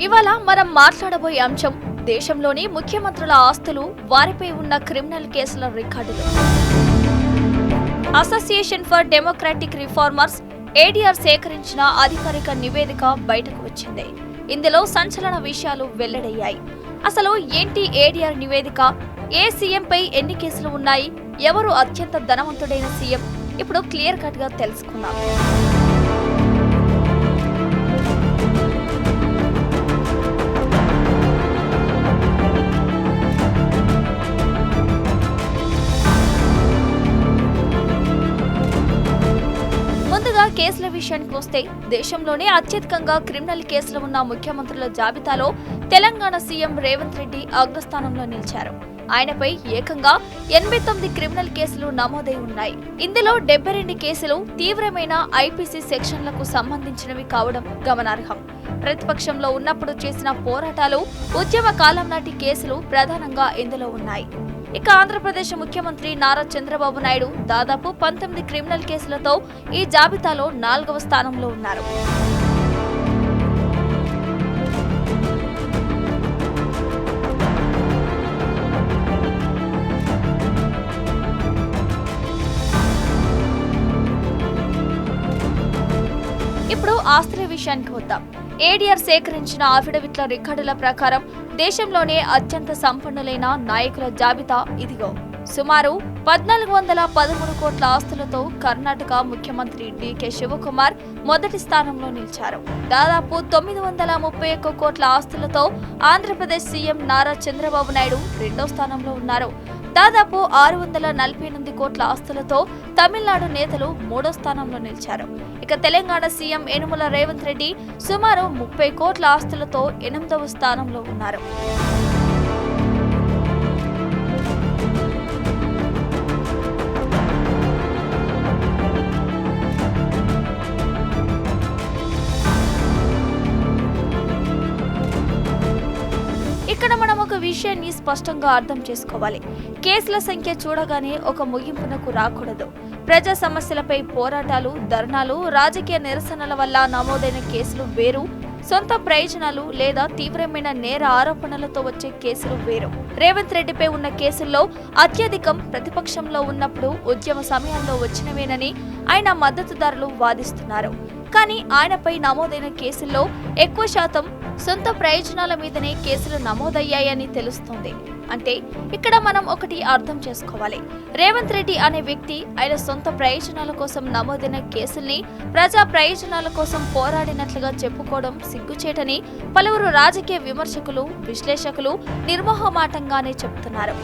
ఇవాళ మనం మాట్లాడబోయే అంశం దేశంలోని ముఖ్యమంత్రుల ఆస్తులు, వారిపై ఉన్న క్రిమినల్ కేసుల రికార్డులు. Association for democratic reformers ADR సేకరించిన అధికారిక నివేదిక బయటకు వచ్చింది. ఇందులో సంచలన విషయాలు వెల్లడయ్యాయి. అసలు ఏంటి ఏడీఆర్ నివేదిక? ఏ సీఎంపై ఎన్ని కేసులు ఉన్నాయి? ఎవరు అత్యంత ధనవంతుడైన సీఎం? ఇప్పుడు క్లియర్ కట్ గా తెలుసుకుందాం. ముందుగా కేసుల విషయానికి వస్తే, దేశంలోనే అత్యధికంగా క్రిమినల్ కేసులు ఉన్న ముఖ్యమంత్రుల జాబితాలో తెలంగాణ సీఎం రేవంత్ రెడ్డి అగ్రస్థానంలో నిలిచారు. ఆయనపై ఏకంగా 89 క్రిమినల్ కేసులు నమోదై ఉన్నాయి. ఇందులో 72 కేసులు తీవ్రమైన ఐపీసీ సెక్షన్లకు సంబంధించినవి కావడం గమనార్హం. ప్రతిపక్షంలో ఉన్నప్పుడు చేసిన పోరాటాలు, ఉద్యమ కాలం నాటి కేసులు ప్రధానంగా ఇందులో ఉన్నాయి. ఇక ఆంధ్రప్రదేశ్ ముఖ్యమంత్రి నారా చంద్రబాబు నాయుడు దాదాపు 19 క్రిమినల్ కేసులతో ఈ జాబితాలో 4వ స్థానంలో ఉన్నారు. ఇప్పుడు ఆస్తుల విషయానికి వద్దాం. ఏడీఆర్ సేకరించిన అఫిడవిట్ల రికార్డుల ప్రకారం దేశంలోనే అత్యంత సంపన్నులైన నాయకుల జాబితా ఇదిగో. సుమారు 1413 కోట్ల ఆస్తులతో కర్ణాటక ముఖ్యమంత్రి డీకే శివకుమార్ మొదటి స్థానంలో నిలిచారు. దాదాపు 931 కోట్ల ఆస్తులతో ఆంధ్రప్రదేశ్ సీఎం నారా చంద్రబాబు నాయుడు రెండో స్థానంలో ఉన్నారు. దాదాపు 648 కోట్ల ఆస్తులతో తమిళనాడు నేతలు మూడో స్థానంలో నిలిచారు. ఇక తెలంగాణ సీఎం యనుమల రేవంత్ రెడ్డి సుమారు 30 కోట్ల ఆస్తులతో 8వ స్థానంలో ఉన్నారు. ఇక్కడ మనం ఒక విషయాన్ని స్పష్టంగా అర్థం చేసుకోవాలి. కేసుల సంఖ్య చూడగానే ఒక ముగింపునకు రాకూడదు. ప్రజా సమస్యలపై పోరాటాలు, ధర్నాలు, రాజకీయ నిరసనల వల్ల నమోదైన కేసులు వేరు, సొంత ప్రయోజనాలు లేదా తీవ్రమైన నేర ఆరోపణలతో వచ్చే కేసులు వేరు. రేవంత్ రెడ్డిపై ఉన్న కేసుల్లో అత్యధికం ప్రతిపక్షంలో ఉన్నప్పుడు ఉద్యమ సమయంలో వచ్చినవేనని ఆయన మద్దతుదారులు వాదిస్తున్నారు. కానీ ఆయనపై నమోదైన కేసుల్లో ఎక్కువ శాతం సొంత ప్రయోజనాల మీదనే కేసులు నమోదయ్యాయని తెలుస్తోంది. అంటే ఇక్కడ మనం ఒకటి అర్థం చేసుకోవాలి. రేవంత్ రెడ్డి అనే వ్యక్తి ఆయన సొంత ప్రయోజనాల కోసం నమోదైన కేసుల్ని ప్రజా ప్రయోజనాల కోసం పోరాడినట్లుగా చెప్పుకోవడం సిగ్గుచేటని పలువురు రాజకీయ విమర్శకులు, విశ్లేషకులు నిర్మోహమాటంగానే చెబుతున్నారు.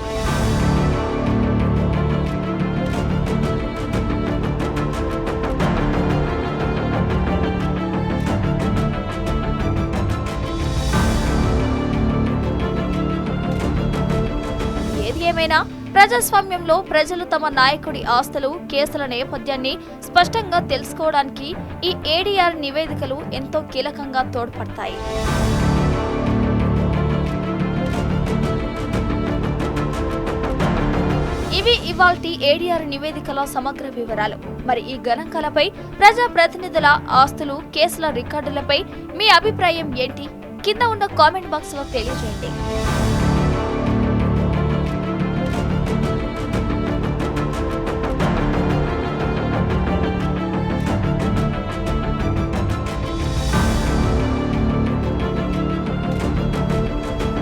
ఏమైనా ప్రజాస్వామ్యంలో ప్రజలు తమ నాయకుడి ఆస్తులు, కేసుల నేపథ్యాన్ని స్పష్టంగా తెలుసుకోవడానికి ఈ ఏడీఆర్ నివేదికలు ఎంతో కీలకంగా తోడ్పడతాయి. ఇవి ఇవాల్టి ఏడీఆర్ నివేదికల సమగ్ర వివరాలు. మరి ఈ గణాంకాలపై, ప్రజా ప్రతినిధుల ఆస్తులు, కేసుల రికార్డులపై మీ అభిప్రాయం ఏంటి? కింద ఉన్న కామెంట్ బాక్స్ లో తెలియజేయండి.